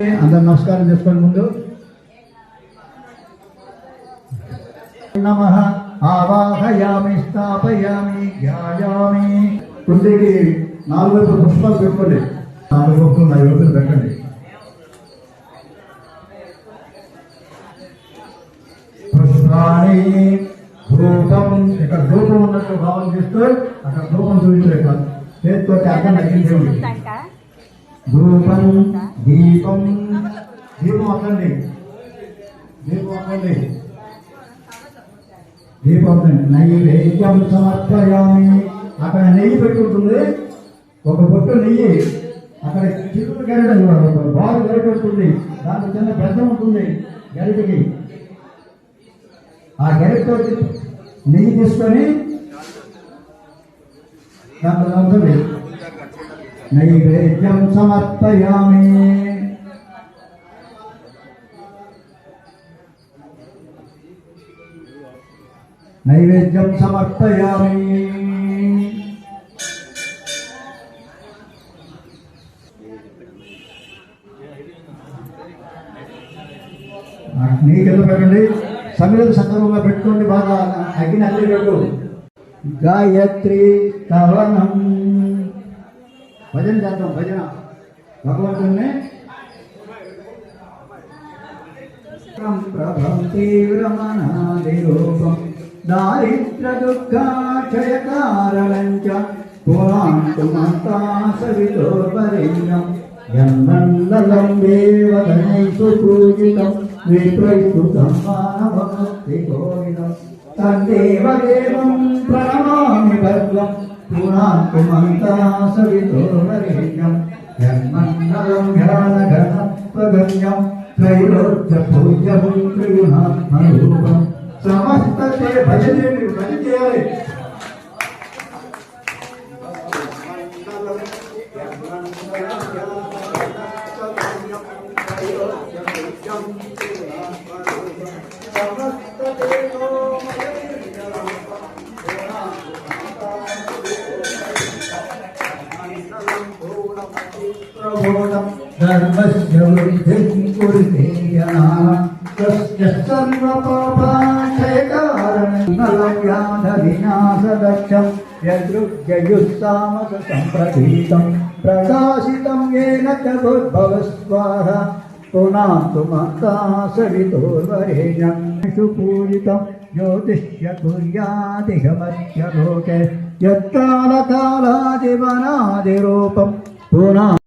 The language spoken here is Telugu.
అందరు నమస్కారం చేసుకోండి. ముందు నమః ఆవాహయామి స్థాపయామి ధ్యాయామి. కుండీకి 4 వైపు పుష్పాలు పెట్టుకోండి. 4 వైపులు 5 వైపులు పెట్టండి. పుష్పాణి ధూపం. ఇక్కడ ధూపం ఉన్నట్టు భావన చేస్తూ అక్కడ ధూపం చూపించలేదు. చేతితో అర్థం తగ్గించండి. ధూపం దీపం. దీపం అక్కండి. దీపం నైవేద్యం సమర్పయామి. అక్కడ నెయ్యి పెట్టుకుంటుంది. ఒక బొట్టు నెయ్యి అక్కడ చిరుడు గరిట బాగా గరిట ఉంటుంది. దాంట్లో చిన్న బెల్లం ఉంటుంది గరిటకి. ఆ గరిటతో నెయ్యి తీసుకొని దాంట్లో ఉంటుంది. నైవేద్యం సమర్పయామి. నైవేద్యం సమర్పయామి. నీకెళ్ళ పెట్టండి. సమిధులు సందర్భంగా పెట్టుకోండి. బాగా అగ్ని అల్లి పెట్టు. గాయత్రి కవనం. భజన చేద్దాం. భజన భగవంతుని ప్రభం తీవ్రమనాదిరూపం దారిద్ర దుఃఖాక్షయకారణంచ పురాంతుమంతా సవితోపరిణం యన్మండలం దేవగణైషు పూజితం విప్రైస్తు సమ్మానభక్తి గోవిదం తద్దేవదేవం ప్రణమామి భద్రం పురాంతుమంతా సవితోపరిణం యన్మండలం ధ్యానగణపగమ్యం త్రైలోక్య పూజ్యం త్రిగుణాత్మరూపం. సమస్తతే భజన చేయాలి. ధర్మస్య వృద్ధిం కురుతే సర్వపాపక్షయకారణం యదృగ్యయుస్తామక సంప్రతీతం ప్రకాశితం ఏన తద్భవస్వాహ పునాతుమంతా సవితోర్వరేణ్యం సుపూజితం జ్యోతిష్య కుర్యాదిహమత్యలోకే యత్కాలకాలాదివనాదిరూపం పునా